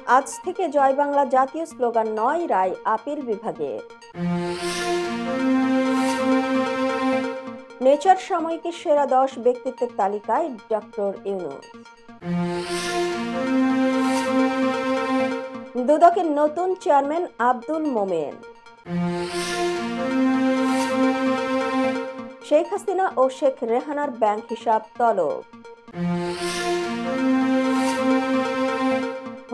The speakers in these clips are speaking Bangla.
আজ থেকে জয় বাংলা জাতীয় স্লোগান নয়, রায় আপিল বিভাগে। নেচার সাময়িকীর সেরা 10 ব্যক্তিত্বের তালিকায় ডক্টর ইউনূস। দুদকের নতুন চেয়ারম্যান আব্দুল মোমেন। শেখ হাসিনা ও শেখ রেহানার ব্যাংক হিসাব তলব।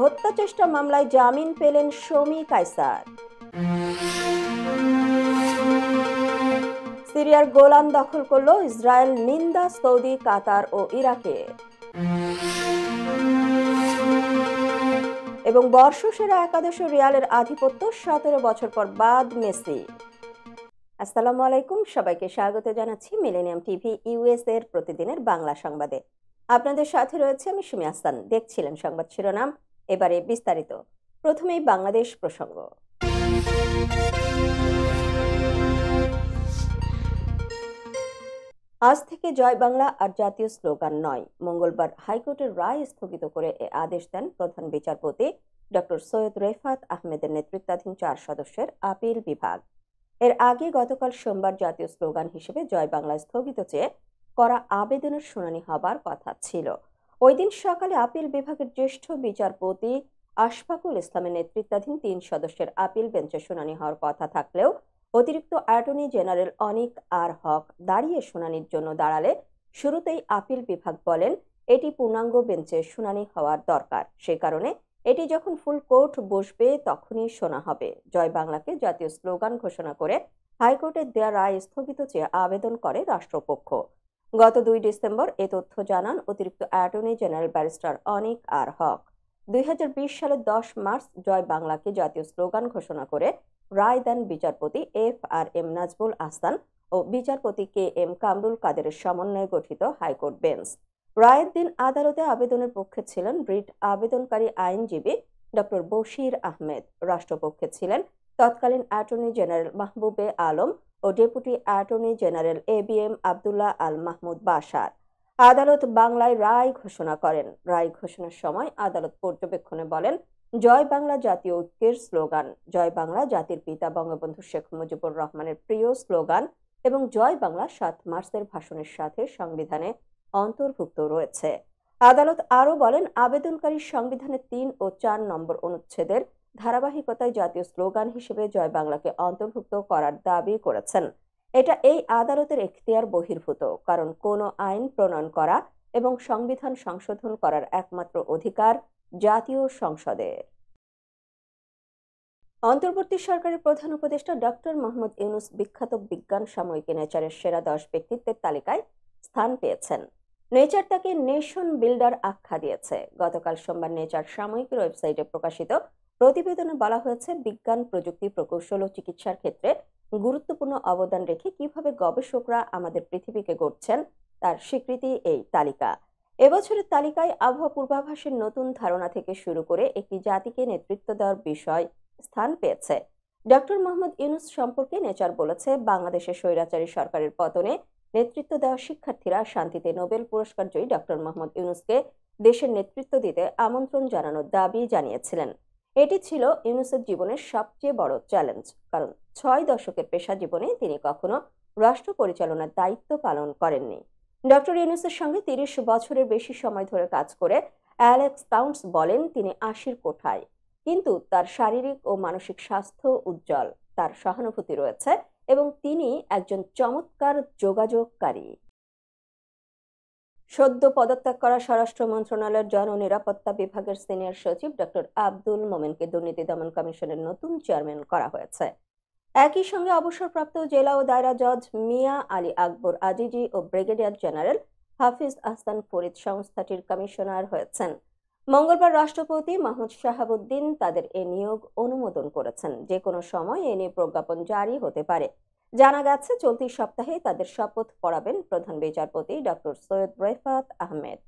হত্যা চেষ্টা মামলায় জামিন পেলেন শমী কায়সার। সিরিয়ার গোলান দখল করল ইসরায়েল, নিন্দা সৌদি, কাতার ও ইরাকে। এবং বর্ষসেরা একাদশ রিয়ালের আধিপত্য 17 বছর পর বাদ মেসি। আসসালামু আলাইকুম, সবাইকে স্বাগত জানাচ্ছি মিলেনিয়াম টিভি ইউএস এর প্রতিদিনের বাংলা সংবাদে। আপনাদের সাথে রয়েছে আমি সুমি আহসান। দেখছিলেন সংবাদ শিরোনাম, এবারে বিস্তারিত। প্রথমেই বাংলাদেশ প্রসঙ্গ। আজ থেকে জয় বাংলা আর জাতীয় স্লোগান নয়। মঙ্গলবার হাইকোর্টের রায় স্থগিত করে এ আদেশ দেন প্রধান বিচারপতি ডক্টর সৈয়দ রেফাত আহমেদের নেতৃত্বাধীন 4 সদস্যের আপিল বিভাগ। এর আগে গতকাল সোমবার জাতীয় স্লোগান হিসেবে জয় বাংলা স্থগিত চেয়ে করা আবেদনের শুনানি হবার কথা ছিল। ওই দিন সকালে আপিল বিভাগের জ্যেষ্ঠ বিচারপতি আশফাকুল ইসলামের নেতৃত্বাধীন 3 সদস্যের আপিল বেঞ্চে শুনানি হওয়ার কথা থাকলেও অতিরিক্ত অ্যাটর্নি জেনারেল অনিক আর হক দাঁড়িয়ে শুনানির জন্য দাঁড়ালে শুরুতেই আপিল বিভাগ বলেন এটি পূর্ণাঙ্গ বেঞ্চে শুনানি হওয়ার দরকার। সে কারণে এটি যখন ফুল কোর্ট বসবে তখনই শোনা হবে। জয় বাংলাকে জাতীয় স্লোগান ঘোষণা করে হাইকোর্টের দেয়া রায় স্থগিত চেয়ে আবেদন করে রাষ্ট্রপক্ষ। গত 2 ডিসেম্বর এ তথ্য জানান অতিরিক্ত অ্যাটর্নি জেনারেল ব্যারিস্টার অনিক আর হক। 2020 সালের 10 মার্চ জয় বাংলাকে জাতীয় স্লোগান ঘোষণা করে রায় দেন বিচারপতি FRM নাজবুল আহসান ও বিচারপতি KM কামরুল কাদেরের সমন্বয়ে গঠিত হাইকোর্ট বেঞ্চ। রায়ের দিন আদালতে আবেদনের পক্ষে ছিলেন রিট আবেদনকারী আইনজীবী ডক্টর বশির আহমেদ। রাষ্ট্রপক্ষে ছিলেন তৎকালীন অ্যাটর্নি জেনারেল মাহবুবে আলম ও deputy attorney general ABM Abdullah Al Mahmud Bashar. আদালত বাংলায় রায় ঘোষণা করেন। রায় ঘোষণার সময় আদালত পর্যবেক্ষণে বলেন, জয় বাংলা জাতীয় ঐক্যের স্লোগান, জয় বাংলা জাতির পিতা বঙ্গবন্ধু শেখ মুজিবুর রহমানের প্রিয় স্লোগান এবং জয় বাংলা 7 মার্চের ভাষণের সাথে সংবিধানে অন্তর্ভুক্ত রয়েছে। আদালত আরও বলেন, আবেদনকারী সংবিধানের 3 ও 4 নম্বর অনুচ্ছেদের ধারাবাহিকতায় জাতীয় স্লোগান হিসেবে জয় বাংলাকে অন্তর্ভুক্ত করার দাবি করেছেন। এটা এই আদালতের এখতিয়ার বহির্ভূত, কারণ কোনো আইন প্রণয়ন করা এবং সংবিধান সংশোধন করার একমাত্র অধিকার জাতীয় সংসদের। অন্তর্বর্তী সরকারের প্রধান উপদেষ্টা ডক্টর মোহাম্মদ ইউনূস বিখ্যাত বিজ্ঞান সাময়িকী নেচারের সেরা 10 ব্যক্তিত্বের তালিকায় স্থান পেয়েছেন। নেচার তাকে নেশন বিল্ডার আখ্যা দিয়েছে। গতকাল সোমবার নেচার সাময়িকীর ওয়েবসাইটে প্রকাশিত প্রতিবেদনে বলা হয়েছে, বিজ্ঞান, প্রযুক্তি, প্রকৌশল ও চিকিৎসার ক্ষেত্রে গুরুত্বপূর্ণ অবদান রেখে কিভাবে গবেষকরা আমাদের পৃথিবীকে গড়ছেন তার স্বীকৃতি এই তালিকা। এবছরের তালিকায় আবহাওয়া পূর্বাভাসের নতুন ধারণা থেকে শুরু করে একটি জাতিকে নেতৃত্ব দেওয়ার বিষয় স্থান পেয়েছে। ডক্টর মোহাম্মদ ইউনূস সম্পর্কে নেচার বলেছে, বাংলাদেশের স্বৈরাচারী সরকারের পতনে নেতৃত্ব দেওয়া শিক্ষার্থীরা শান্তিতে নোবেল পুরস্কার জয়ী ডক্টর মোহাম্মদ ইউনূসকে দেশের নেতৃত্ব দিতে আমন্ত্রণ জানানোর দাবি জানিয়েছিলেন। এটি ছিল ইউনূসের জীবনের সবচেয়ে বড় চ্যালেঞ্জ, কারণ 6 দশকের পেশা জীবনে তিনি কখনো রাষ্ট্র পরিচালনার দায়িত্ব পালন করেননি। ডক্টর ইউনূসের সঙ্গে 30 বছরের বেশি সময় ধরে কাজ করে অ্যালেক্স টাউন্স বলেন, তিনি 80-র কোঠায়, কিন্তু তার শারীরিক ও মানসিক স্বাস্থ্য উজ্জ্বল, তার সহানুভূতি রয়েছে এবং তিনি একজন চমৎকার যোগাযোগকারী। সদ্য পদত্যাগ করা স্বরাষ্ট্র মন্ত্রণালয়ের জননিরাপত্তা বিভাগের সিনিয়র সচিব ডক্টর আব্দুল মোমেনকে দুর্নীতি দমন কমিশনের নতুন চেয়ারম্যান করা হয়েছে। একই সঙ্গে অবসরপ্রাপ্ত জেলা ও দায়রা জজ মিয়া আলী আকবর আজিজি ও ব্রিগেডিয়ার জেনারেল হাফিজ আহসান ফরিদ সংস্থাটির কমিশনার হয়েছেন। মঙ্গলবার রাষ্ট্রপতি মাহমুদ শাহাবুদ্দিন তাদের এ নিয়োগ অনুমোদন করেছেন। যে কোনো সময় এ নিয়ে প্রজ্ঞাপন জারি হতে পারে। জানা গেছে, চলতি সপ্তাহে তাদের শপথ পড়াবেন প্রধান বিচারপতি ডক্টর সৈয়দ রেফাত আহমেদ।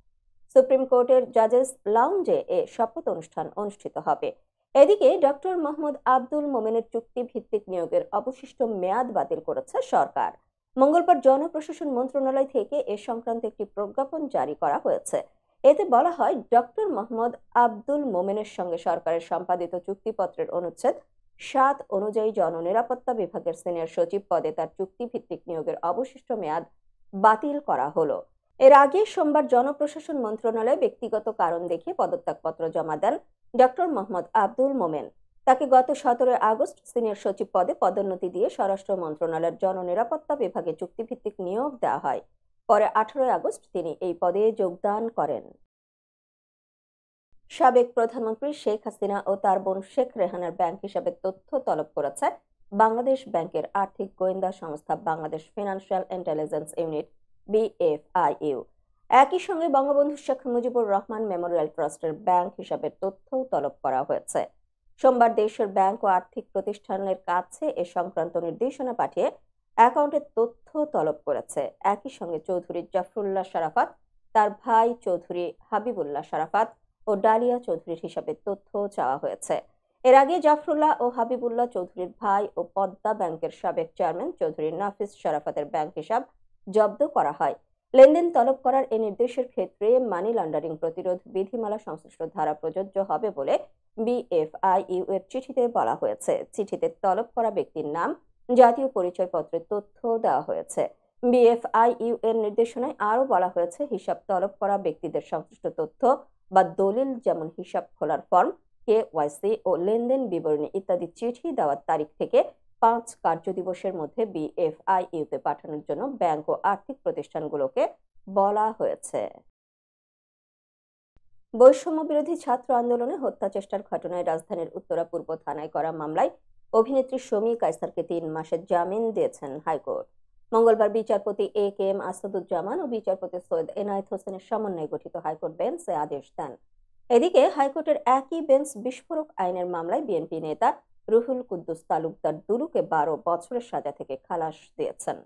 সুপ্রিম কোর্টের জাজেস লাউঞ্জে এ শপথ অনুষ্ঠান অনুষ্ঠিত হবে। এদিকে ডক্টর মোহাম্মদ আব্দুল মোমেনের চুক্তি ভিত্তিক নিয়োগের অবশিষ্ট মেয়াদ বাতিল করেছে সরকার। মঙ্গলবার জনপ্রশাসন মন্ত্রণালয় থেকে এ সংক্রান্ত একটি প্রজ্ঞাপন জারি করা হয়েছে। এতে বলা হয়, ডক্টর মোহাম্মদ আব্দুল মোমেনের সঙ্গে সরকারের সম্পাদিত চুক্তিপত্রের অনুচ্ছেদ ৭ অনুযায়ী জননিরাপত্তা বিভাগের সিনিয়র সচিব পদে তার চুক্তিভিত্তিক নিয়োগের অবশিষ্ট মেয়াদ বাতিল করা হলো। এর আগে সোমবার জনপ্রশাসন মন্ত্রণালয়ে ব্যক্তিগত কারণ দেখিয়ে পদত্যাগপত্র জমা দেন ডক্টর মোহাম্মদ আব্দুল মোমেন। তাকে গত ১৭ আগস্ট সিনিয়র সচিব পদে পদোন্নতি দিয়ে স্বরাষ্ট্র মন্ত্রণালয়ের জননিরাপত্তা বিভাগে চুক্তিভিত্তিক নিয়োগ দেওয়া হয়। পরে ১৮ আগস্ট তিনি এই পদে যোগদান করেন। সাবেক প্রধানমন্ত্রী শেখ হাসিনা ও তার বোন শেখ রেহানার ব্যাংক হিসাবের তথ্য তলব করেছে বাংলাদেশ ব্যাংকের আর্থিক গোয়েন্দা সংস্থা Bangladesh financial intelligence unit BFIU। একই সঙ্গে বঙ্গবন্ধু শেখ মুজিবুর রহমান মেমোরিয়াল ট্রাস্টের ব্যাংক হিসাবের তথ্যও তলব করা হয়েছে। সোমবার দেশের ব্যাংক ও আর্থিক প্রতিষ্ঠানের কাছে এ সংক্রান্ত নির্দেশনা পাঠিয়ে অ্যাকাউন্টের তথ্য তলব করেছে। একই সঙ্গে চৌধুরী জাফরুল্লাহ শারাফাত, তার ভাই চৌধুরী হাবিবুল্লাহ শারাফাত ও ডালিয়া চৌধুরীর হিসাবে তথ্য চাওয়া হয়েছে। এর আগে জাফরুল্লাহ ও হাবিবুল্লাহ চৌধুরীর ভাই ও পদ্মা ব্যাংকের সাবেক চেয়ারম্যান চৌধুরী নাফিস শারাফাতের ব্যাংক হিসাব জব্দ করা হয়। লেনদেন তলব করার এই নির্দেশের ক্ষেত্রে মানি লন্ডারিং প্রতিরোধ বিধিমালা সংশ্লিষ্ট ধারা প্রযোজ্য হবে বলে BFIU এর চিঠিতে বলা হয়েছে। চিঠিতে তলব করা ব্যক্তির নাম, জাতীয় পরিচয়পত্রের তথ্য দেওয়া হয়েছে। BFIU এর নির্দেশনায় আরও বলা হয়েছে, হিসাব তলব করা ব্যক্তিদের সংশ্লিষ্ট তথ্য বা দলিল, যেমন হিসাব খোলার ফর্ম, KYC ও লেনদেন বিবরণী ইত্যাদি চিঠি দেওয়ার তারিখ থেকে ৫ কার্যদিবসের মধ্যে BFIU-তে পাঠানোর জন্য ব্যাংক ও আর্থিক প্রতিষ্ঠানগুলোকে বলা হয়েছে। বৈষম্য বিরোধী ছাত্র আন্দোলনে হত্যা চেষ্টার ঘটনায় রাজধানীর উত্তরা পূর্ব থানায় করা মামলায় অভিনেত্রী শমী কায়সারকে ৩ মাসের জামিন দিয়েছেন হাইকোর্ট। মঙ্গলবার বিচারপতি AK-M আসাদুজ্জামান ও বিচারপতি সৈয়দ এনায়েত হোসেনের সমন্বয়ে গঠিত হাইকোর্ট বেঞ্চ এ আদেশ দেন। এদিকে হাইকোর্টের একই বেঞ্চ বিস্ফোরক আইনের মামলায় বিএনপি নেতা রুহুল কুদ্দুস তালুকদার দুলুকে ১২ বছরের সাজা থেকে খালাস দিয়েছেন।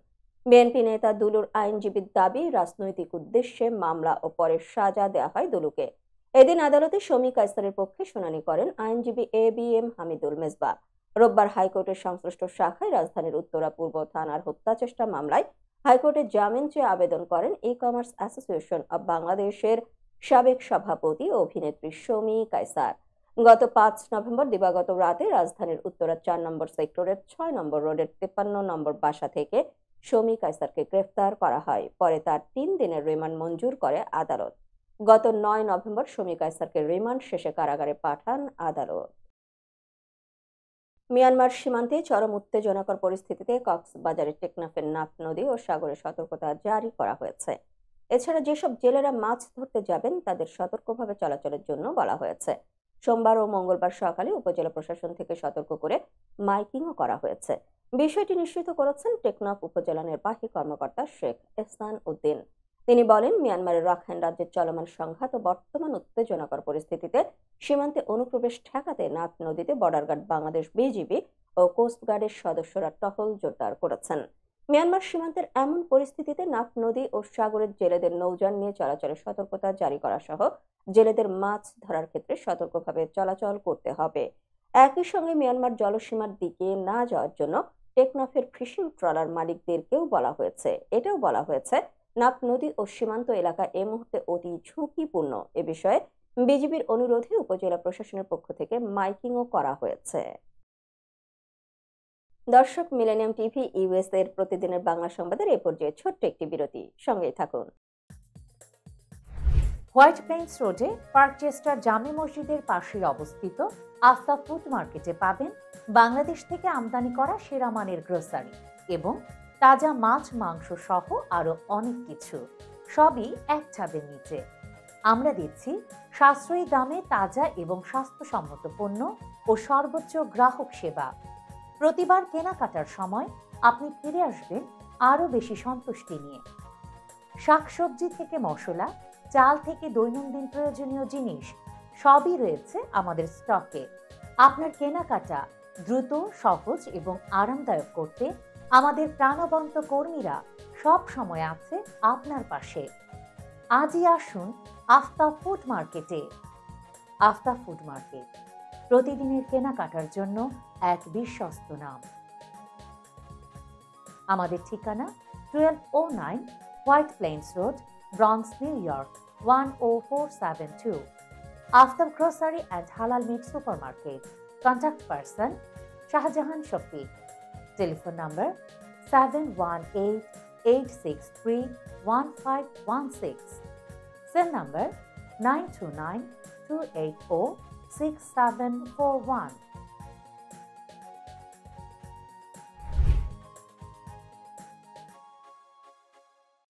বিএনপি নেতা দুলুর আইনজীবীর দাবি, রাজনৈতিক উদ্দেশ্যে মামলা ও পরে সাজা দেওয়া হয় দুলুকে। এদিন আদালতে শমী কায়সারের পক্ষে শুনানি করেন আইনজীবী ABM হামিদুল মেজবা। রোববার হাইকোর্টের সংশ্লিষ্ট শাখায় রাজধানীর উত্তরা পূর্ব থানার হত্যা চেষ্টা মামলায় হাইকোর্টে জামিন চেয়ে আবেদন করেন ই-কমার্স অ্যাসোসিয়েশন অব বাংলাদেশের সাবেক সভাপতি ও অভিনেত্রী শমী কায়সার। গত ৫ নভেম্বর দিবাগত রাতে রাজধানীর উত্তরা ৪ নম্বর সেক্টরের ৬ নম্বর রোডের ৫৩ নম্বর বাসা থেকে শমী কায়সারকে গ্রেফতার করা হয়। পরে তার ৩ দিনের রিমান্ড মঞ্জুর করে আদালত। গত ৯ নভেম্বর শমী কায়সারকে রিমান্ড শেষে কারাগারে পাঠান আদালত। মিয়ানমার সীমান্তে চরম উত্তেজনাকর পরিস্থিতিতে কক্সবাজারের টেকনাফের নাফ নদী ও সাগরে সতর্কতা জারি করা হয়েছে। এছাড়া যেসব জেলেরা মাছ ধরতে যাবেন তাদের সতর্কভাবে চলাচলের জন্য বলা হয়েছে। সোমবার ও মঙ্গলবার সকালে উপজেলা প্রশাসন থেকে সতর্ক করে মাইকিংও করা হয়েছে। বিষয়টি নিশ্চিত করেছেন টেকনাফ উপজেলা নির্বাহী কর্মকর্তা শেখ এহসান উদ্দিন। তিনি বলেন, মিয়ানমারের রাখাইন রাজ্যের চলমান সংঘাত ও বর্তমান উত্তেজনাকর পরিস্থিতিতে সীমান্তে অনুপ্রবেশ ঠেকাতে নাফ নদীতে বর্ডার গার্ড বাংলাদেশ বিজিবি ও কোস্টগার্ডের সদস্যরা টহল জোরদার করেছেন। মিয়ানমার সীমান্তের এমন পরিস্থিতিতে নাফ নদী ও সাগরের জেলেদের নৌযান নিয়ে চলাচলের সতর্কতা জারি করা সহ জেলেদের মাছ ধরার ক্ষেত্রে সতর্কভাবে চলাচল করতে হবে। একই সঙ্গে মিয়ানমার জলসীমার দিকে না যাওয়ার জন্য টেকনাফের ফিশিং ট্রলার মালিকদেরকেও বলা হয়েছে। এটাও বলা হয়েছে, নাফ নদী ও সীমান্ত এলাকা এ মুহূর্তে অতি ঝুঁকিপূর্ণ। এ বিষয়ে বিজিবির অনুরোধে উপজেলা প্রশাসনের পক্ষ থেকে মাইকিংও করা হয়েছে। দর্শক, মিলেনিয়াম টিভি ইউএস এর প্রতিদিনের বাংলা সংবাদের এ পর্যায়ে ছোট্ট একটি বিরতি, সঙ্গেই থাকুন। হোয়াইট প্লেন্স রোডে পার্কচেস্টার জামে মসজিদের পাশে অবস্থিত আস্থা ফুড মার্কেটে পাবেন বাংলাদেশ থেকে আমদানি করা সেরা মানের গ্রোসারি এবং তাজা মাছ, মাংস সহ আরো অনেক কিছু, সবই এক ছাদের নিচে। আমরা দিচ্ছি সাশ্রয়ী দামে তাজা এবং স্বাস্থ্যসম্মত পণ্য ও সর্বোচ্চ গ্রাহক সেবা। প্রতিবার কেনাকাটার সময় আপনি ফিরে আসবেন আরো বেশি সন্তুষ্টি নিয়ে। শাকসবজি থেকে মশলা, চাল থেকে দৈনন্দিন প্রয়োজনীয় জিনিস সবই রয়েছে আমাদের স্টকে। আপনার কেনাকাটা দ্রুত, সহজ এবং আরামদায়ক করতে আমাদের প্রাণবন্ত কর্মীরা সব সময় আছে আপনার পাশে। আজই আসুন আস্থা ফুড মার্কেটে। আস্থা ফুড মার্কেট, প্রতিদিনের কেনাকাটার জন্য এক বিশ্বস্ত নাম। আমাদের ঠিকানা 1209 White Plains Road, Bronx, New York 10472. Aftab Grocery and Halal Meat Supermarket. Contact person Shahjahan Shafiq. Telephone number 718-863-1516. Cell number 929-280-6741.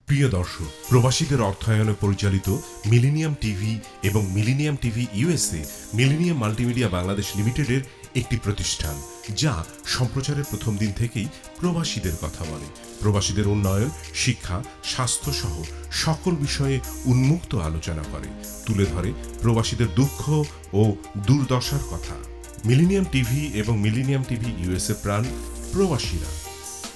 প্রিয় দর্শক, প্রবাসীদের অর্থায়নে পরিচালিত মিলেনিয়াম টিভি এবং Millennium TV USA Millennium multimedia Bangladesh লিমিটেডের একটি প্রতিষ্ঠান, যা সম্প্রচারের প্রথম দিন থেকেই প্রবাসীদের কথা বলে। প্রবাসীদের উন্নয়ন, শিক্ষা, স্বাস্থ্য সহ সকল বিষয়ে উন্মুক্ত আলোচনা করে, তুলে ধরে প্রবাসীদের দুঃখ ও দুর্দশার কথা। মিলেনিয়াম টিভি এবং মিলেনিয়াম টিভি ইউএসএ প্রাণ প্রবাসীরা।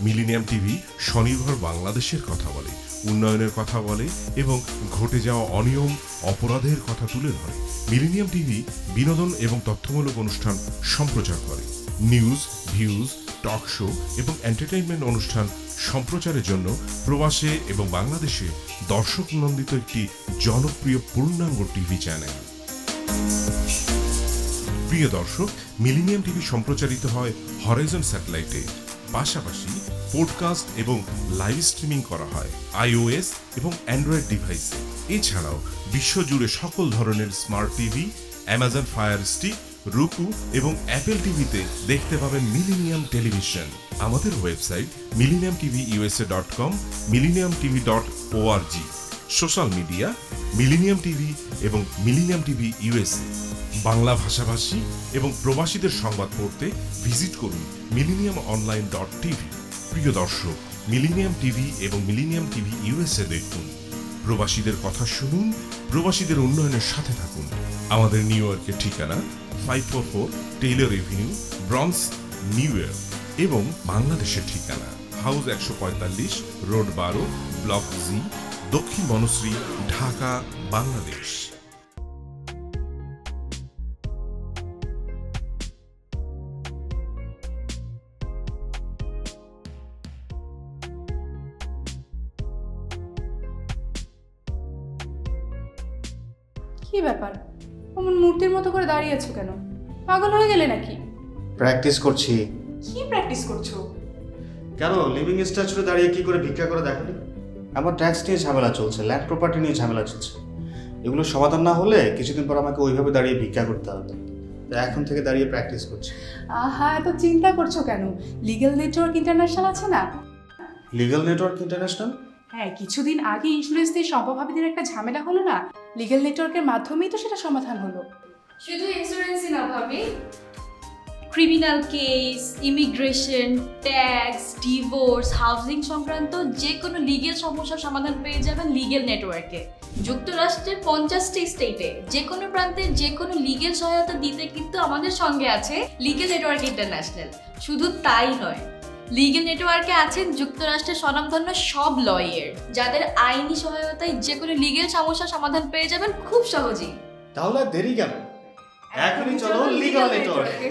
মিলেনিয়াম টিভি স্বনির্ভর বাংলাদেশের কথা বলে, উন্নয়নের কথা বলে এবং ঘটে যাওয়া অনিয়ম, অপরাধের কথা তুলে ধরে। মিলেনিয়াম টিভি বিনোদন এবং তথ্যমূলক অনুষ্ঠান সম্প্রচার করে। নিউজ, ভিউজ, টক শো এবং এন্টারটেইনমেন্ট অনুষ্ঠান সম্প্রচারের জন্য প্রবাসে এবং বাংলাদেশে দর্শক নন্দিত একটি জনপ্রিয় পূর্ণাঙ্গ টিভি চ্যানেল। প্রিয় দর্শক, মিলেনিয়াম টিভি সম্প্রচারিত হয় হরাইজন স্যাটেলাইটে, পাশাপাশি পডকাস্ট এবং লাইভ স্ট্রিমিং করা হয় iOS এবং অ্যান্ড্রয়েড ডিভাইসে। এছাড়াও বিশ্বজুড়ে সকল ধরনের smart TV, Amazon fire stick, রুকু এবং অ্যাপেল টিভিতে দেখতে পাবেন মিলেনিয়াম টেলিভিশন। আমাদের website millenniumtvusa.com, millenniumtv.org। Social media millennium TV এবং মিলেনিয়াম টিভি ইউএসএ। বাংলা ভাষাভাষী এবং প্রবাসীদের সংবাদ পড়তে ভিজিট করুন millenniumonline.tv। প্রিয় দর্শক, মিলেনিয়াম টিভি এবং মিলেনিয়াম টিভি ইউএসএ দেখুন। প্রবাসীদের কথা শুনুন, প্রবাসীদের উন্নয়নের সাথে থাকুন। আমাদের নিউ ইয়র্কের ঠিকানা 544 টেইলর এভিনিউ, ব্রনক্স, নিউ ইয়র্ক এবং বাংলাদেশের ঠিকানা হাউস 145, রোড 12, ব্লক জি, দক্ষিণ বনশ্রী, ঢাকা, বাংলাদেশ। কি ব্যাপার, অমন মূর্তির মতো করে দাঁড়িয়ে আছো কেন? পাগল হয়ে গেলে নাকি? প্র্যাকটিস করছি। কি প্র্যাকটিস করছো? কেন লিভিং স্ট্যাচুতে দাঁড়িয়ে কি করে ভিক্ষা করে দেখালি? আমার ট্যাক্স নিয়ে ঝামেলা চলছে, ল্যান্ড প্রপার্টি নিয়ে ঝামেলা চলছে। এগুলো সমাধান না হলে কিছুদিন পর আমাকে ওইভাবে দাঁড়িয়ে ভিক্ষা করতে হবে। তো এখন থেকে দাঁড়িয়ে প্র্যাকটিস করছি। আহা, এত চিন্তা করছো কেন? লিগ্যাল নেটওয়ার্ক ইন্টারন্যাশনাল আছে না? Legal network international? হ্যাঁ, কিছুদিন আগে ইন্স্যুরেন্স দিয়ে সম্পভাবীদের একটা ঝামেলা হলো না, লিগ্যাল নেটওয়ার্কের মাধ্যমেই তো সেটা সমাধান হলো। শুধু ইন্স্যুরেন্সই না ভাবি, criminal case, immigration, tax, divorce, housing সংক্রান্ত যে কোনো লিগ্যাল সমস্যার সমাধান পেয়ে যাবেন লিগ্যাল নেটওয়ার্কে। যুক্তরাষ্ট্রের 50টি স্টেটে যে কোনো প্রান্তে যে কোনো লিগ্যাল সহায়তা দিতে কিন্তু আমাদের সঙ্গে আছে লিগ্যাল নেটওয়ার্ক ইন্টারন্যাশনাল। শুধু তাই নয়, লিগ্যাল নেটওয়ার্কে আছেন যুক্তরাষ্ট্রের স্বনামধন্য সব লয়ার, যাদের আইনি সহায়তায় যে কোনো লিগ্যাল সমস্যার সমাধান পেয়ে যাবেন খুব সহজেই। তাহলে দেরি কেন? এখনই চলো লিগ্যাল নেটওয়ার্কে।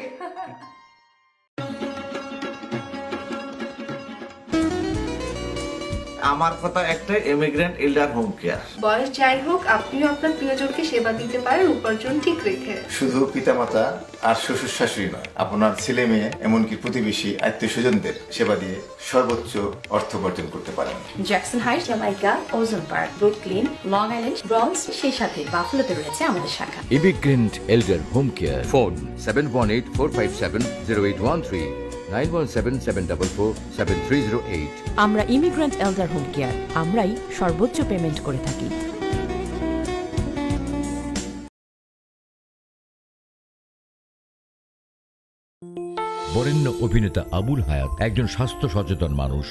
আমার কথা একটাই, ইমিগ্রেন্ট এল্ডার হোম কেয়ার। বয়স যাই হোক, আপনিও আপনার প্রিয়জনকে সেবা দিতে পারেন উপার্জন ঠিক রেখে। শুধু পিতামাতা আর শ্বশুর শাশুড়ি নয়, আপনার ছেলে মেয়ে এমনকি প্রতিবেশী আত্মীয় স্বজনদের সেবা দিয়ে সর্বোচ্চ অর্থ উপার্জন করতে পারেন। Jackson Heights, Jamaica, Ozone Park, Brooklyn, Long Island, Bronx, সেই সাথে বাফলোতে রয়েছে আমাদের শাখা। Immigrant elder home care. Phone 7184570813, 9177447308। আমরা ইমিগ্রেন্ট এল্ডার হোম কেয়ার, আমরাই সর্বোচ্চ পেমেন্ট করে থাকি। বরেণ্য অভিনেতা আবুল হায়াত একজন স্বাস্থ্য সচেতন মানুষ।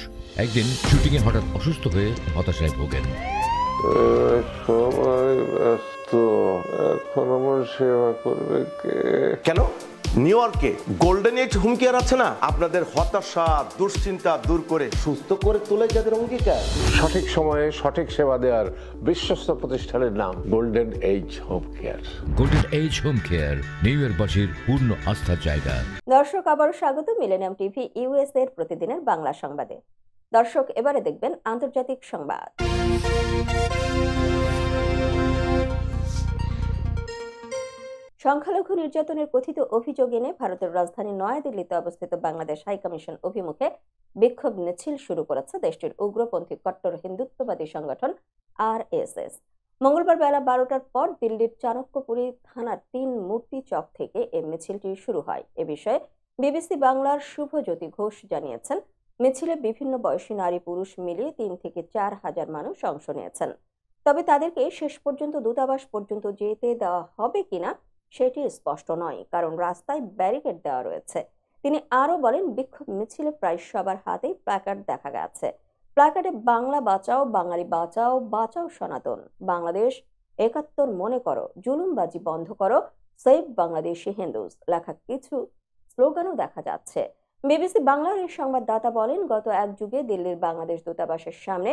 একদিন শুটিং এ হঠাৎ অসুস্থ হয়ে হতাশায় ভোগেন। সবাই ব্যস্ত, এখন আমার সেবা করবে কে? কেন? নিউ ইয়র্কে গোল্ডেন এজ হোম কেয়ার আছে না, আপনাদের হতাশা দুশ্চিন্তা দূর করে সুস্থ করে তোলে যাদের অঙ্গীকার। সঠিক সময়ে সঠিক সেবা দেওয়ার বিশ্বস্ত প্রতিষ্ঠানের নাম golden age home care. Golden age home care নিউ ইয়র্কবাসীর পূর্ণ আস্থার জায়গা। দর্শক, আবারও স্বাগত মিলেনিয়াম টিভি ইউএসএ এর প্রতিদিনের বাংলা সংবাদে। দর্শক, এবারে দেখবেন আন্তর্জাতিক সংবাদ। সংখ্যালঘু নির্যাতনের কথিত অভিযোগ এনে ভারতের রাজধানী নয়াদিল্লিতে অবস্থিত বাংলাদেশ হাইকমিশন অভিমুখে বিক্ষোভ মিছিল শুরু করেছে দেশটির উগ্রপন্থী কট্টর হিন্দুত্ববাদী সংগঠন আরএসএস। মঙ্গলবার বেলা 12টার পর দিল্লির চাণক্যপুরী থানার 3 মূর্তি চক থেকে এই মিছিলটি শুরু হয়। এ বিষয়ে বিবিসি বাংলার শুভজ্যোতি ঘোষ জানিয়েছেন, মিছিলে বিভিন্ন বয়সী নারী পুরুষ মিলিয়ে 3 থেকে 4 হাজার মানুষ অংশ নিয়েছেন। তবে তাদেরকে শেষ পর্যন্ত দূতাবাস পর্যন্ত যেতে দেওয়া হবে কিনা সেটি স্পষ্ট নয়, কারণ রাস্তায় ব্যারিকেড দেওয়া রয়েছে। তিনি আরো বলেন, বিক্ষোভ মিছিলে প্রায় সবার হাতেই প্ল্যাকার্ড দেখা গেছে। প্ল্যাকার্ডে বাংলা বাঁচাও, বাঙালি বাঁচাও, বাঁচাও সনাতন, বাংলাদেশ 71 মনে করো, জুলুমবাজি বন্ধ করো, সেভ বাংলাদেশি হিন্দুস লেখা কিছু স্লোগানও দেখা যাচ্ছে। বিবিসি বাংলার এই সংবাদদাতা বলেন, গত এক যুগে দিল্লির বাংলাদেশ দূতাবাসের সামনে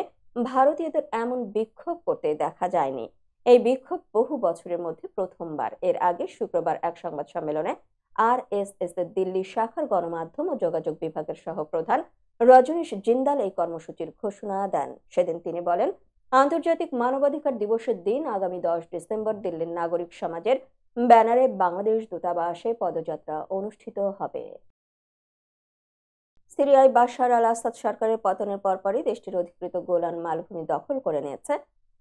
ভারতীয়দের এমন বিক্ষোভ করতে দেখা যায়নি। এই বিক্ষোভ বহু বছরের মধ্যে প্রথমবার। এর আগে শুক্রবার এক সংবাদ সম্মেলনে আরএসএস এর দিল্লি শাখার গণমাধ্যম ও যোগাযোগ বিভাগের সহপ্রধান রজনীশ জিন্দাল এই কর্মসূচির ঘোষণা দেন। সেদিন তিনি বলেন, আন্তর্জাতিক মানবাধিকার দিবসের দিন আগামী 10 ডিসেম্বর দিল্লির নাগরিক সমাজের ব্যানারে বাংলাদেশ দূতাবাসে পদযাত্রা অনুষ্ঠিত হবে। সিরিয়ায় বাশার আল আসাদ সরকারের পতনের পরপরই দেশটির অধিকৃত গোলান মালভূমি দখল করে নিয়েছে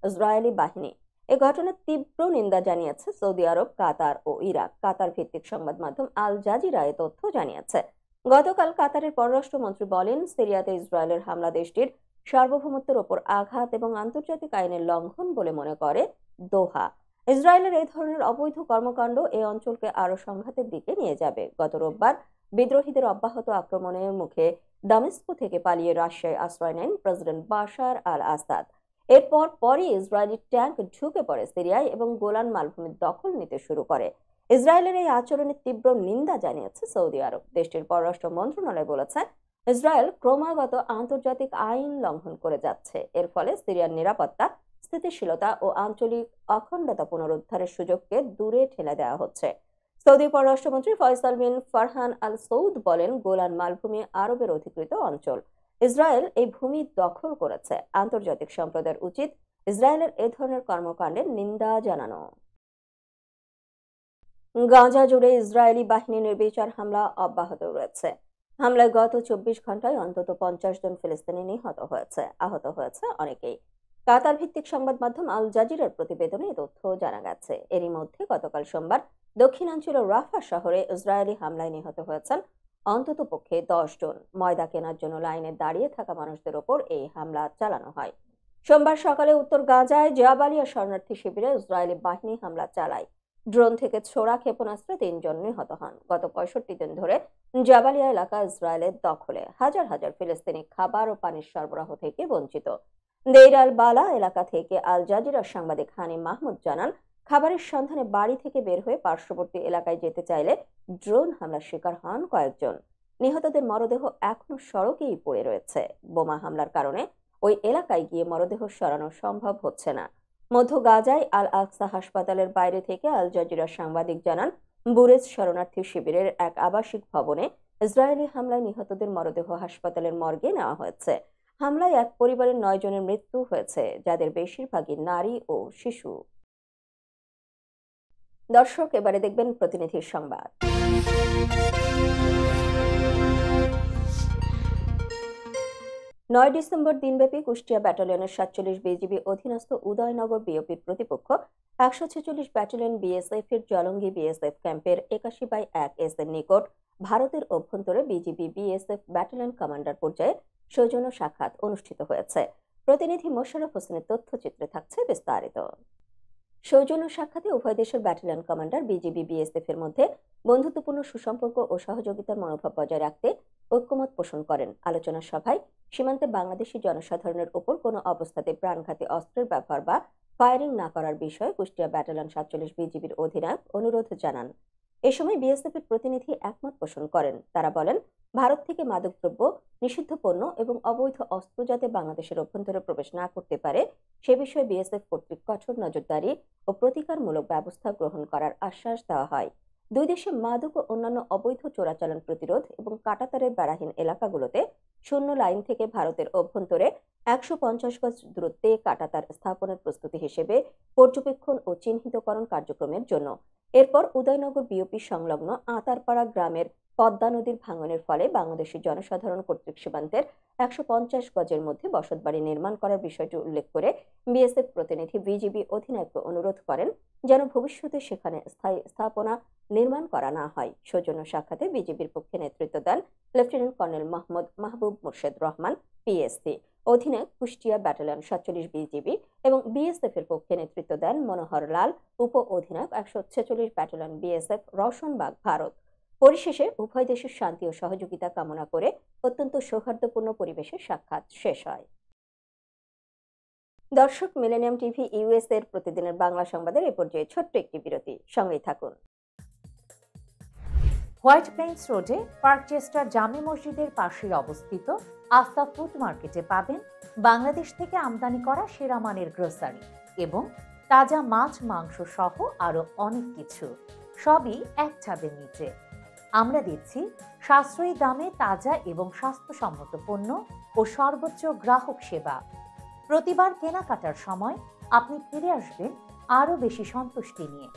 ইসরায়েলি বাহিনী। এ ঘটনার তীব্র নিন্দা জানিয়েছে সৌদি আরব, কাতার ও ইরাক। কাতার ভিত্তিক সংবাদ মাধ্যম আল জাজিরা এ তথ্য জানিয়েছে। গতকাল কাতারের পররাষ্ট্রমন্ত্রী বলেন, সিরিয়াতে ইসরায়েলের হামলা দেশটির সার্বভৌমত্বের ওপর আঘাত এবং আন্তর্জাতিক আইনের লঙ্ঘন বলে মনে করে দোহা। ইসরায়েলের এই ধরনের অবৈধ কর্মকাণ্ড এই অঞ্চলকে আরো সংঘাতের দিকে নিয়ে যাবে। গত রোববার বিদ্রোহীদের অব্যাহত আক্রমণের মুখে দামেস্কো থেকে পালিয়ে রাশিয়ায় আশ্রয় নেন প্রেসিডেন্ট বাশার আল আসাদ। এরপর পরই ইসরায়েলি ট্যাঙ্ক ঢুকে পড়ে সিরিয়ায় এবং গোলান মালভূমির দখল নিতে শুরু করে। ইসরায়েলের এই আচরণের তীব্র নিন্দা জানিয়েছে সৌদি আরব। দেশটির পররাষ্ট্র মন্ত্রণালয় বলেছে, ইসরায়েল ক্রমাগত আন্তর্জাতিক আইন লঙ্ঘন করে যাচ্ছে। এর ফলে সিরিয়ার নিরাপত্তা, স্থিতিশীলতা ও আঞ্চলিক অখণ্ডতা পুনরুদ্ধারের সুযোগকে দূরে ঠেলে দেওয়া হচ্ছে। সৌদি পররাষ্ট্রমন্ত্রী ফয়সাল বিন ফারহান আল সৌদ বলেন, গোলান মালভূমি আরবের অধিকৃত অঞ্চল। ইসরায়েল এই ভূমি দখল করেছে। আন্তর্জাতিক সম্প্রদায়ের উচিত ইসরায়েলের এ ধরনের কর্মকাণ্ডের নিন্দা জানানো। গাজা জুড়ে ইসরায়েলি বাহিনীর নির্বিচার হামলা অব্যাহত রয়েছে। হামলায় গত 24 ঘন্টায় অন্তত 50 জন ফিলিস্তিনি নিহত হয়েছে, আহত হয়েছে অনেকেই। কাতার ভিত্তিক সংবাদ মাধ্যম আল জাজিরার প্রতিবেদনে এ তথ্য জানা গেছে। এরই মধ্যে গতকাল সোমবার দক্ষিণাঞ্চলের রাফা শহরে ইসরায়েলি হামলায় নিহত হয়েছেন অন্তত পক্ষে 10 জন। ময়দা কেনার জন্য লাইনে দাঁড়িয়ে থাকা মানুষদের ওপর এই হামলা চালানো হয়। সোমবার সকালে উত্তর গাজায় জাবালিয়া শরণার্থী শিবিরে ইসরায়েলি বাহিনী হামলা চালায়। ড্রোন থেকে ছোড়া ক্ষেপণাস্ত্রে 3 জন নিহত হন। গত 65 দিন ধরে জাবালিয়া এলাকা ইসরায়েলের দখলে। হাজার হাজার ফিলিস্তিনি খাবার ও পানির সরবরাহ থেকে বঞ্চিত। দেইর আল বালা এলাকা থেকে আল জাজিরার সাংবাদিক হানি মাহমুদ জানান, খাবারের সন্ধানে বাড়ি থেকে বের হয়ে পার্শ্ববর্তী এলাকায় যেতে চাইলে ড্রোন হামলার শিকার হন কয়েকজন। নিহতদের মরদেহ এখনো সড়কেই পড়ে রয়েছে। বোমা হামলার কারণে ওই এলাকায় গিয়ে মরদেহ সরানো সম্ভব হচ্ছে না। মধ্য গাজায় আল আকসা হাসপাতালের বাইরে থেকে আল জাজিরার সাংবাদিক জানান, বুরেজ শরণার্থী শিবিরের এক আবাসিক ভবনে ইসরায়েলি হামলায় নিহতদের মরদেহ হাসপাতালের মর্গে নেওয়া হয়েছে। হামলায় এক পরিবারের 9 জনের মৃত্যু হয়েছে, যাদের বেশিরভাগই নারী ও শিশু। দর্শক, এবারে দেখবেন প্রতিনিধির সংবাদ। 9 ডিসেম্বর দিনব্যাপী কুষ্টিয়া ব্যাটালিয়নের 47 বিজিবি অধীনস্থ উদয়নগর বিওপির প্রতিপক্ষ 146 ব্যাটালিয়ন বিএসএফ এর জলঙ্গি বিএসএফ ক্যাম্পের 81/1 এস এর নিকট ভারতের অভ্যন্তরে বিজিবি বিএসএফ ব্যাটালিয়ন কমান্ডার পর্যায়ে সৌজন্য সাক্ষাৎ অনুষ্ঠিত হয়েছে। প্রতিনিধি মোশাররফ হোসেনের তথ্যচিত্রে থাকছে বিস্তারিত। সৌজন্য সাক্ষাতে উভয় দেশের ব্যাটালিয়ন কমান্ডার বিজিবি বিএসএফ এর মধ্যে বন্ধুত্বপূর্ণ সুসম্পর্ক ও সহযোগিতার মনোভাব বজায় রাখতে ঐক্যমত পোষণ করেন। আলোচনা সভায় সীমান্তে বাংলাদেশি জনসাধারণের উপর কোনো অবস্থাতে প্রাণঘাতী অস্ত্রের ব্যবহার বা ফায়ারিং না করার বিষয়ে কুষ্টিয়া ব্যাটালিয়ন 47 বিজিবির অধিনায়ক অনুরোধ জানান। এ সময় বিএসএফ এর প্রতিনিধি একমত পোষণ করেন। তারা বলেন, ভারত থেকে মাদকদ্রব্য, নিষিদ্ধ পণ্য এবং অবৈধ অস্ত্র যাতে বাংলাদেশের অভ্যন্তরে প্রবেশ না করতে পারে সে বিষয়ে বিএসএফ কর্তৃক কঠোর নজরদারি ও প্রতিকারমূলক ব্যবস্থা গ্রহণ করার আশ্বাস দেওয়া হয়। দুই দেশে মাদক ও অন্যান্য অবৈধ চোরাচালান প্রতিরোধ এবং কাঁটাতারের বেড়াহীন এলাকাগুলোতে শূন্য লাইন থেকে ভারতের অভ্যন্তরে ১৫০ গজ দূরত্বে কাঁটাতার স্থাপনের প্রস্তুতি হিসেবে পর্যবেক্ষণ ও চিহ্নিতকরণ কার্যক্রমের জন্য এরপর উদয়নগর বিওপি সংলগ্ন আতারপাড়া গ্রামের পদ্মা নদীর ভাঙনের ফলে বাংলাদেশি জনসাধারণ কর্তৃক সীমান্তের ১৫০ গজের মধ্যে বসতবাড়ি নির্মাণ করার বিষয়টি উল্লেখ করে বিএসএফ প্রতিনিধি বিজিবি অধিনায়ককে অনুরোধ করেন যেন ভবিষ্যতে সেখানে স্থায়ী স্থাপনা নির্মাণ করা না হয়। সৌজন্য সাক্ষাতে বিজিবির পক্ষে নেতৃত্ব দেন lieutenant colonel Mohammad Mahbub Morshed Rahman PSC, অধীনায়ক কুষ্টিয়া ব্যাটালিয়ন ৪৭ বিজিবি এবং বিএসএফ এর পক্ষে নেতৃত্ব দেন মনোহর লাল, উপ অধিনায়ক ১৪৬ ব্যাটালিয়ন বিএসএফ, রওশনবাগ, ভারত। পরিশেষে উভয় দেশের শান্তি ও সহযোগিতা কামনা করে অত্যন্ত সৌহার্দ্যপূর্ণ পরিবেশে সাক্ষাৎ শেষ হয়। দর্শক, মিলেনিয়াম টিভি ইউএস এর প্রতিদিনের বাংলা সংবাদের এ পর্যায়ে ছোট্ট একটি বিরতি, সঙ্গেই থাকুন। হোয়াইট প্লেন্স রোডে পার্কচেস্টার জামে মসজিদের পাশে অবস্থিত আস্থা ফুড মার্কেটে পাবেন বাংলাদেশ থেকে আমদানি করা সেরা মানের গ্রোসারি এবং তাজা মাছ, মাংস সহ আরো অনেক কিছু, সবই এক ছাদের নিচে। আমরা দিচ্ছি সাশ্রয়ী দামে তাজা এবং স্বাস্থ্যসম্মত পণ্য ও সর্বোচ্চ গ্রাহক সেবা। প্রতিবার কেনাকাটার সময় আপনি ফিরে আসবেন আরো বেশি সন্তুষ্টি নিয়ে।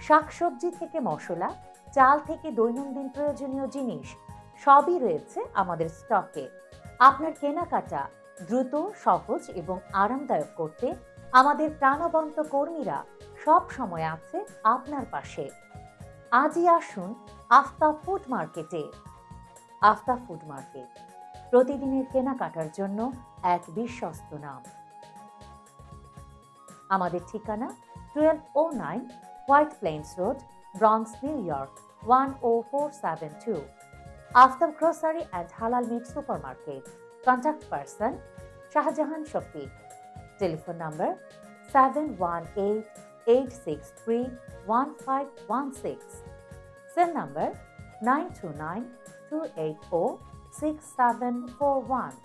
শাকসবজি থেকে মশলা, চাল থেকে দৈনন্দিন প্রয়োজনীয় জিনিস সবই রয়েছে আমাদের স্টকে। আপনার কেনাকাটা দ্রুত, সহজ এবং আরামদায়ক করতে আমাদের প্রাণবন্ত কর্মীরা সব সময় আছে আপনার পাশে। আজই আসুন আস্থা ফুড মার্কেটে। আস্থা ফুড মার্কেট, প্রতিদিনের কেনাকাটার জন্য এক বিশ্বস্ত নাম। আমাদের ঠিকানা 1209 White Plains Road, Bronx, New York 10472। Aftab grocery and halal meat supermarket. Contact person Shahjahan Shafiq. Telephone number 7188631516। Cell number 9292806741।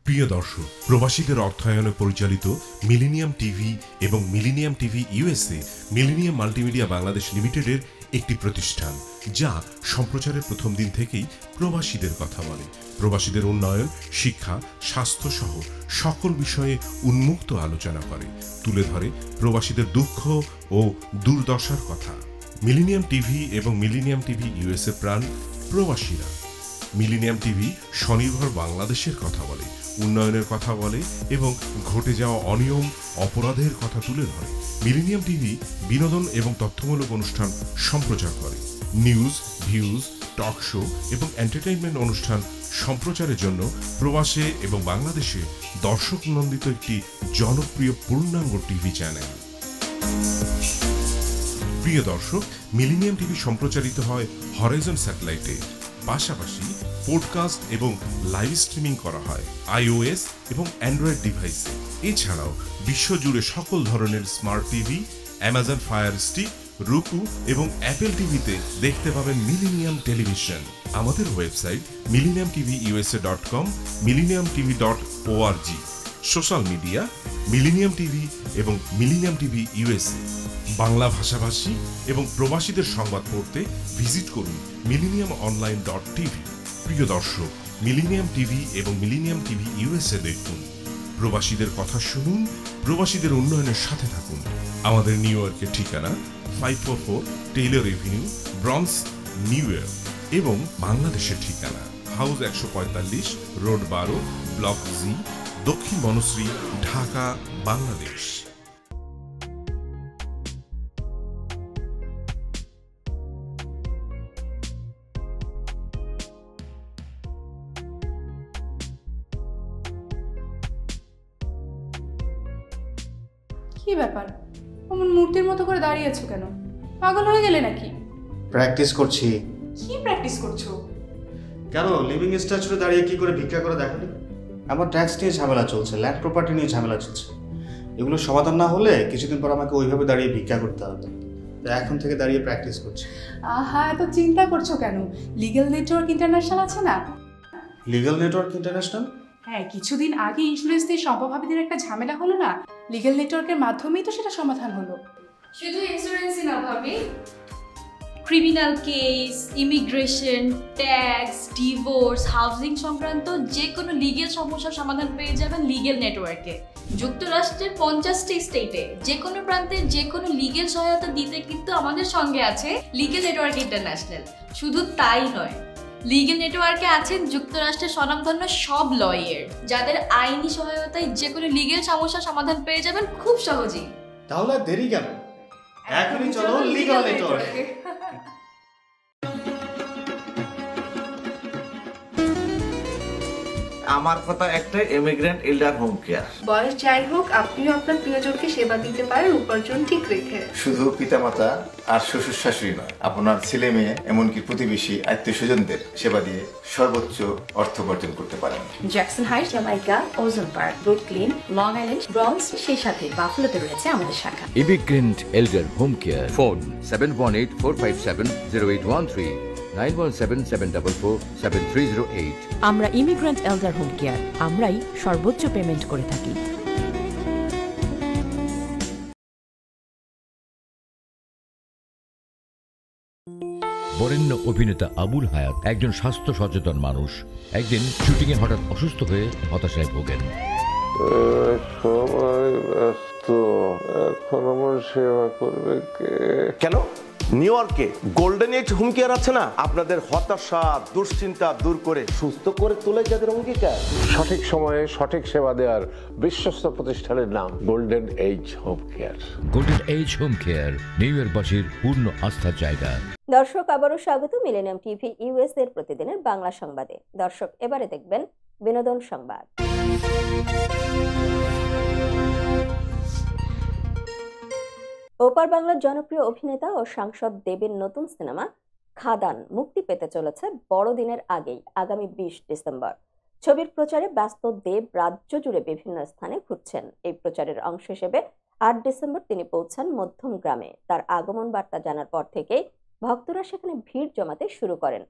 প্রিয় দর্শক, প্রবাসীদের অর্থায়নে পরিচালিত মিলেনিয়াম টিভি এবং Millennium TV USA Millennium multimedia Bangladesh লিমিটেডের একটি প্রতিষ্ঠান, যা সম্প্রচারের প্রথম দিন থেকেই প্রবাসীদের কথা বলে। প্রবাসীদের উন্নয়ন, শিক্ষা, স্বাস্থ্য সহ সকল বিষয়ে উন্মুক্ত আলোচনা করে, তুলে ধরে প্রবাসীদের দুঃখ ও দুর্দশার কথা। মিলেনিয়াম টিভি এবং মিলেনিয়াম টিভি ইউএসএ প্রাণ প্রবাসীরা। মিলেনিয়াম টিভি স্বনির্ভর বাংলাদেশের কথা বলে, উন্নয়নের কথা বলে এবং ঘটে যাওয়া অনিয়ম, অপরাধের কথা তুলে ধরে। মিলেনিয়াম টিভি বিনোদন এবং তথ্যমূলক অনুষ্ঠান সম্প্রচার করে। নিউজ, ভিউজ, টক শো এবং এন্টারটেইনমেন্ট অনুষ্ঠান সম্প্রচারের জন্য প্রবাসে এবং বাংলাদেশে দর্শক নন্দিত একটি জনপ্রিয় পূর্ণাঙ্গ টিভি চ্যানেল। প্রিয় দর্শক, মিলেনিয়াম টিভি সম্প্রচারিত হয় হরাইজন স্যাটেলাইটে। পাশাপাশি পডকাস্ট এবং লাইভ স্ট্রিমিং করা হয় iOS এবং অ্যান্ড্রয়েড ডিভাইসে। এছাড়াও বিশ্বজুড়ে সকল ধরনের smart TV, Amazon fire stick, রুকু এবং অ্যাপেল টিভিতে দেখতে পাবেন মিলেনিয়াম টেলিভিশন। আমাদের website millenniumtvusa.com, millenniumtv.org। Social media millennium TV এবং মিলেনিয়াম টিভি ইউএসএ। বাংলা ভাষাভাষী এবং প্রবাসীদের সংবাদ পড়তে ভিজিট করুন millenniumonline.tv। প্রিয় দর্শক, মিলেনিয়াম টিভি এবং মিলেনিয়াম টিভি ইউএসএ দেখুন। প্রবাসীদের কথা শুনুন, প্রবাসীদের উন্নয়নের সাথে থাকুন। আমাদের নিউ ইয়র্কের ঠিকানা 544 Taylor Avenue, bronze, New York এবং বাংলাদেশের ঠিকানা হাউস 145, রোড 12, ব্লক জি, দক্ষিণ বনশ্রী, ঢাকা, বাংলাদেশ। কি ব্যাপার, অমন মূর্তির মতো করে দাঁড়িয়ে আছো কেন? পাগল হয়ে গেলে নাকি? প্র্যাকটিস করছি। কি প্র্যাকটিস করছো? কেন লিভিং স্ট্যাচুতে দাঁড়িয়ে কি করে ভিক্ষা করে দেখনি? আমার ট্যাক্স নিয়ে ঝামেলা চলছে, ল্যান্ড প্রপার্টি নিয়ে ঝামেলা চলছে। এগুলো সমাধান না হলে কিছুদিন পর আমাকে ওইভাবে দাঁড়িয়ে ভিক্ষা করতে হবে। তাই এখন থেকে দাঁড়িয়ে প্র্যাকটিস করছি। আহা, এত চিন্তা করছো কেন? লিগ্যাল নেটওয়ার্ক ইন্টারন্যাশনাল আছে না? Legal network international? হ্যাঁ, কিছুদিন আগে ইন্স্যুরেন্স দিয়ে সম্পভাবীদের একটা ঝামেলা হলো না, লিগ্যাল নেটওয়ার্কের মাধ্যমেই তো সেটা সমাধান হলো। শুধু ইন্স্যুরেন্সই না ভাবি, criminal case, immigration, tax, divorce, housing সংক্রান্ত যে কোনো লিগেল সমস্যার সমাধান পেয়ে যাবেন লিগ্যাল নেটওয়ার্কে। যুক্তরাষ্ট্রের 50টি স্টেটে যে কোনো প্রান্তে যে কোনো লিগ্যাল সহায়তা দিতে কিন্তু আমাদের সঙ্গে আছে লিগ্যাল নেটওয়ার্ক ইন্টারন্যাশনাল। শুধু তাই নয়, লিগ্যাল নেটওয়ার্কে আছেন যুক্তরাষ্ট্রের স্বনামধন্য সব লয়ার, যাদের আইনি সহায়তায় যে কোনো লিগ্যাল সমস্যার সমাধান পেয়ে যাবেন খুব সহজেই। তাহলে দেরি কেন, এখনই চলো লিগ্যাল নেটওয়ার্কে। আমার কথা একটাই, ইমিগ্রেন্ট এল্ডার হোম কেয়ার। বয়স যাই হোক, আপনিও আপনার প্রিয়জনকে সেবা দিতে পারেন উপার্জন ঠিক রেখে। শুধু পিতামাতা আর শ্বশুর শাশুড়ি নয়, আপনার ছেলে মেয়ে এমনকি প্রতিবেশী আত্মীয় স্বজনদের সেবা দিয়ে সর্বোচ্চ অর্থ উপার্জন করতে পারেন। Jackson Heights, Jamaica, Ozone Park, Brooklyn, Long island, bronze, সেই সাথে বাফলোতে রয়েছে আমাদের শাখা। Immigrant elder home care, phone 7184570813, 9177447308। আমরা ইমিগ্রেন্ট এল্ডার হোম কেয়ার, আমরাই সর্বোচ্চ পেমেন্ট করে থাকি। বরেণ্য অভিনেতা আবুল হায়াত একজন স্বাস্থ্য সচেতন মানুষ। একদিন শুটিংয়ে হঠাৎ অসুস্থ হয়ে হতাশায় ভোগেন। সবাই ব্যস্ত, এখন আমার সেবা করবে কে? কেন? নিউ ইয়র্কে গোল্ডেন এইজ হোম কেয়ার আছে না, আপনাদের হতাশা দুশ্চিন্তা দূর করে সুস্থ করে তোলে যাদের অঙ্গীকার। সঠিক সময়ে সঠিক সেবা দেওয়ার বিশ্বস্ত প্রতিষ্ঠানের নাম golden age home care. Golden age home care নিউ ইয়র্কবাসীর পূর্ণ আস্থার জায়গা। দর্শক, আবারও স্বাগত মিলেনিয়াম টিভি ইউএস এর প্রতিদিনের বাংলা সংবাদে। দর্শক, এবারে দেখবেন বিনোদন সংবাদ। ওপার বাংলার জনপ্রিয় অভিনেতা ও সাংসদ দেবের নতুন সিনেমা খাদান মুক্তি পেতে চলেছে বড়দিনের আগেই, আগামী 20 ডিসেম্বর। ছবির প্রচারে ব্যস্ত দেব রাজ্য জুড়ে বিভিন্ন স্থানে ঘুরছেন। এই প্রচারের অংশ হিসেবে 8 ডিসেম্বর তিনি পৌঁছান মধ্যম গ্রামে। তার আগমন বার্তা জানার পর থেকেই ভক্তরা সেখানে ভিড় জমাতে শুরু করেন।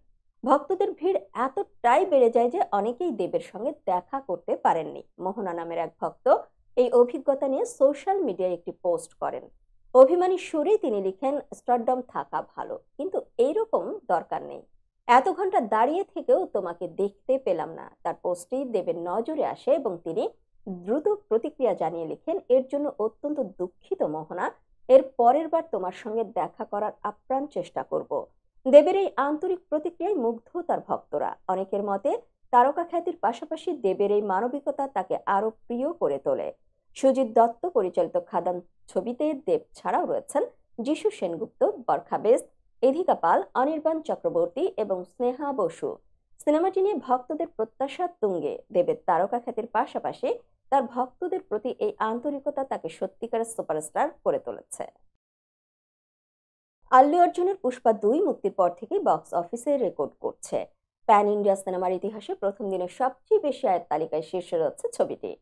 ভক্তদের ভিড় এতটাই বেড়ে যায় যে অনেকেই দেবের সঙ্গে দেখা করতে পারেননি। মোহনা নামের এক ভক্ত এই অভিজ্ঞতা নিয়ে সোশ্যাল মিডিয়ায় একটি পোস্ট করেন। অভিমানী সুরেই তিনি লিখেন, স্টারডম থাকা ভালো, কিন্তু এইরকম দরকার নেই। এত ঘন্টা দাঁড়িয়ে থেকেও তোমাকে দেখতে পেলাম না। তার পোস্টটি দেবের নজরে আসে এবং তিনি দ্রুত প্রতিক্রিয়া জানিয়ে লিখেন, এর জন্য অত্যন্ত দুঃখিত মোহনা, এর পরের বার তোমার সঙ্গে দেখা করার আপ্রাণ চেষ্টা করব। দেবের এই আন্তরিক প্রতিক্রিয়ায় মুগ্ধ তার ভক্তরা। অনেকের মতে তারকা খ্যাতির পাশাপাশি দেবের এই মানবিকতা তাকে আরো প্রিয় করে তোলে। সুজিত দত্ত পরিচালিত খাদান ছবিতে দেব ছাড়াও রয়েছেন যিশু সেনগুপ্ত, বরখা বেস্ট, এধিকা পাল, অনির্বাণ চক্রবর্তী এবং স্নেহা বসু। সিনেমাটি নিয়ে ভক্তদের প্রত্যাশা তুঙ্গে। দেবের তারকা খ্যাতির পাশাপাশি তার ভক্তদের প্রতি এই আন্তরিকতা তাকে সত্যিকারের সুপারস্টার করে তুলেছে। আল্লু অর্জুনের পুষ্পা 2 মুক্তির পর থেকেই বক্স অফিসে রেকর্ড করছে। প্যান ইন্ডিয়া সিনেমার ইতিহাসে প্রথম দিনে সবচেয়ে বেশি আয়ের তালিকায় শীর্ষে রয়েছে ছবিটি।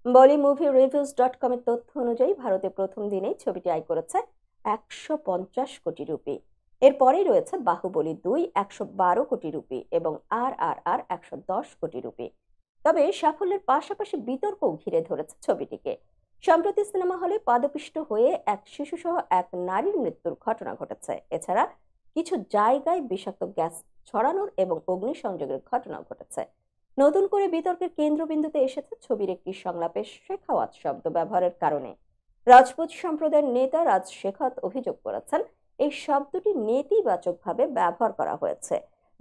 বলিমুভিরিভিউজ.com এর তথ্য অনুযায়ী ভারতে প্রথম দিনেই ছবিটি আয় করেছে 150 কোটি রুপি। এরপরেই রয়েছে বাহুবলী 2 112 কোটি রুপি এবং RRR 110 কোটি রুপি। তবে সাফল্যের পাশাপাশি বিতর্কও ঘিরে ধরেছে ছবিটিকে। সম্প্রতি সিনেমা হলে পাদপিষ্ট হয়ে এক শিশুসহ এক নারীর মৃত্যুর ঘটনা ঘটেছে। এছাড়া কিছু জায়গায় বিষাক্ত গ্যাস ছড়ানোর এবং অগ্নিসংযোগের ঘটনাও ঘটেছে। নতুন করে বিতর্কের কেন্দ্রবিন্দুতে এসেছে ছবির একটি সংলাপে শেখাওয়াত শব্দ ব্যবহারের কারণে। রাজপুত সম্প্রদায়ের নেতা রাজ শেখাওয়াত অভিযোগ করেছেন, এই শব্দটি নেতিবাচকভাবে ব্যবহার করা হয়েছে,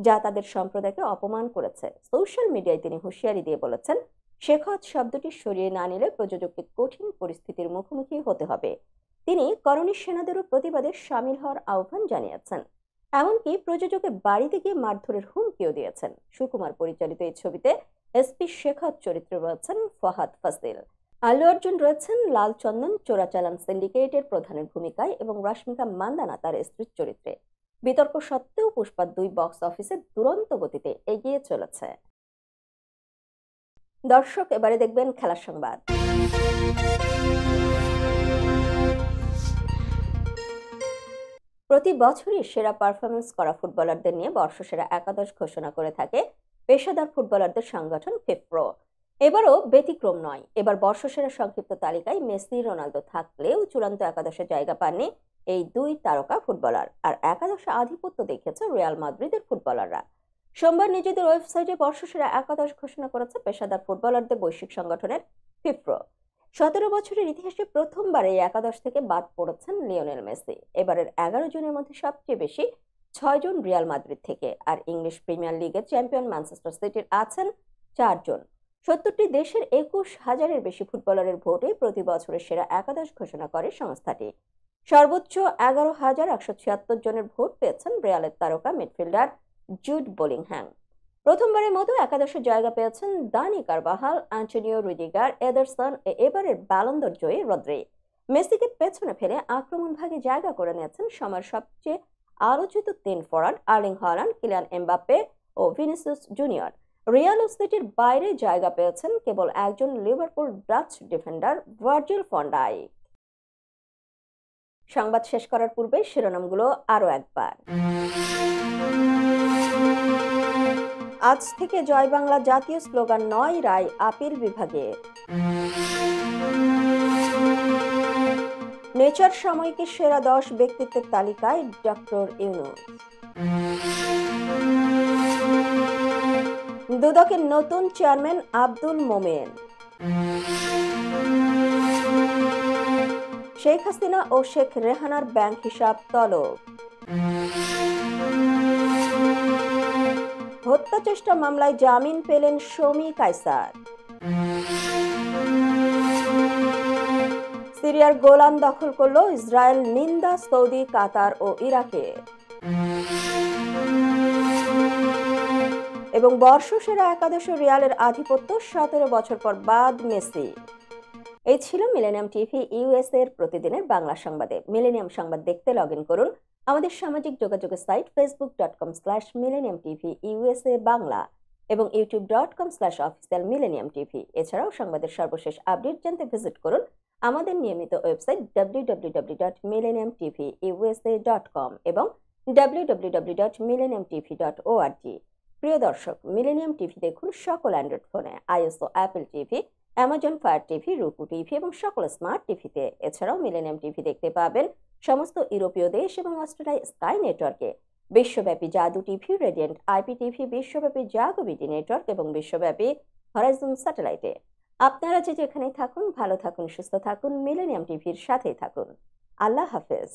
যা তাদের সম্প্রদায়কে অপমান করেছে। সোশ্যাল মিডিয়ায় তিনি হুঁশিয়ারি দিয়ে বলেছেন, শেখাওয়াত শব্দটি সরিয়ে না নিলে প্রযোজককে কঠিন পরিস্থিতির মুখোমুখি হতে হবে। তিনি করণী সেনাদেরও প্রতিবাদে সামিল হওয়ার আহ্বান জানিয়েছেন। এমনকি প্রযোজকের বাড়িতে গিয়ে মারধরের হুমকিও দিয়েছেন। সুকুমার পরিচালিত এই ছবিতে এসপি শেখাওয়াত চরিত্রে রয়েছেন ফাহাদ ফাসিল। আল্লু অর্জুন রয়েছেন লাল চন্দন চোরাচালান সিন্ডিকেটের প্রধানের ভূমিকায় এবং রশ্মিকা মান্দানা তার স্ত্রীর চরিত্রে। বিতর্ক সত্ত্বেও পুষ্পা 2 বক্স অফিসে দুরন্ত গতিতে এগিয়ে চলেছে। দর্শক, এবারে দেখবেন খেলার সংবাদ। প্রতি বছরই সেরা পারফরমেন্স করা ফুটবলারদের নিয়ে বর্ষসেরা একাদশ ঘোষণা করে থাকে পেশাদার ফুটবলারদের সংগঠন ফিফপ্রো। এবারও ব্যতিক্রম নয়। এবার বর্ষসেরা সংক্ষিপ্ত তালিকায় মেসি, রোনালদো থাকলেও চূড়ান্ত একাদশে জায়গা পাননি এই দুই তারকা ফুটবলার। আর একাদশে আধিপত্য দেখেছে রিয়াল মাদ্রিদের ফুটবলাররা। সোমবার নিজেদের ওয়েবসাইটে বর্ষসেরা একাদশ ঘোষণা করেছে পেশাদার ফুটবলারদের বৈশ্বিক সংগঠনের ফিফপ্রো। 17 বছরের ইতিহাসে প্রথমবার এই একাদশ থেকে বাদ পড়েছেন লিওনেল মেসি। এবারের 11 জনের মধ্যে সবচেয়ে বেশি 6 জন রিয়াল মাদ্রিদ থেকে। আর ইংলিশ প্রিমিয়ার লিগের চ্যাম্পিয়ন ম্যানচেস্টার সিটির আছেন 4 জন। 70টি দেশের 21,000-এর বেশি ফুটবলারের ভোটে প্রতি বছরের সেরা একাদশ ঘোষণা করে সংস্থাটি। সর্বোচ্চ 11,176 জনের ভোট পেয়েছেন রিয়ালের তারকা মিডফিল্ডার জুড বেলিংহ্যাম। প্রথমবারের মতো একাদশে জায়গা পেয়েছেন দানি কারবাহাল, অ্যান্টোনিও রুডিগার, এদারসন, এবারের ব্যালন দর জয়ী রদ্রি। মেসিকে পেছনে ফেলে আক্রমণ ভাগে জায়গা করে নিয়েছেন সময়ের সবচেয়ে আলোচিত 3 forward Erling Haaland, Kylian Mbappe ও ভিনিসিয়াস জুনিয়র। রিয়াল ও সিটির বাইরে জায়গা পেয়েছেন কেবল একজন Liverpool Dutch defender Virgil van Dijk. সংবাদ শেষ করার পূর্বে শিরোনামগুলো আরো একবার। আজ থেকে জয় বাংলা জাতীয় স্লোগান নয়, রায় আপিল বিভাগে। নেচার সাময়িকীর সেরা 10 ব্যক্তিত্বের তালিকায় ডক্টর ইউনূস। দুদকের নতুন চেয়ারম্যান আব্দুল মোমেন। শেখ হাসিনা ও শেখ রেহানার ব্যাংক হিসাব তলব। হত্যা চেষ্টা মামলায় জামিন পেলেন শমী কায়সার। সিরিয়ার গোলান দখল করল ইসরায়েল, নিন্দা সৌদি, কাতার ও ইরাকে। এবং বর্ষসেরা একাদশ রিয়ালের আধিপত্য, 17 বছর পর বাদ মেসি। এই ছিল মিলেনিয়াম টিভি ইউএসএ এর প্রতিদিনের বাংলা সংবাদে। মিলেনিয়াম সংবাদ দেখতে লগ ইন করুন আমাদের সামাজিক যোগাযোগের সাইট facebook.com/millenniumtvusa বাংলা এবং youtube.com/officialmillenniumtv। এছাড়াও সংবাদের সর্বশেষ আপডেট জানতে ভিজিট করুন আমাদের নিয়মিত ওয়েবসাইট www.millenniumtvusa.com এবং www.millenniumtv.org। প্রিয় দর্শক, মিলেনিয়াম টিভি দেখুন সকল অ্যান্ড্রয়েড ফোনে, iOS ও Apple TV, Amazon Fire TV, Roku TV এবং সকল স্মার্ট টিভিতে। এছাড়াও মিলেনিয়াম টিভি দেখতে পাবেন সমস্ত ইউরোপীয় দেশ এবং অস্ট্রেলিয়া স্কাই নেটওয়ার্কে, বিশ্বব্যাপী জাদু টিভি, রেডিয়েন্ট আইপি টিভি, বিশ্বব্যাপী জাগো বিডি নেটওয়ার্ক এবং বিশ্বব্যাপী হরাইজন স্যাটেলাইটে। আপনারা যেখানে থাকুন ভালো থাকুন, সুস্থ থাকুন, মিলেনিয়াম টিভির সাথেই থাকুন। আল্লাহ হাফেজ।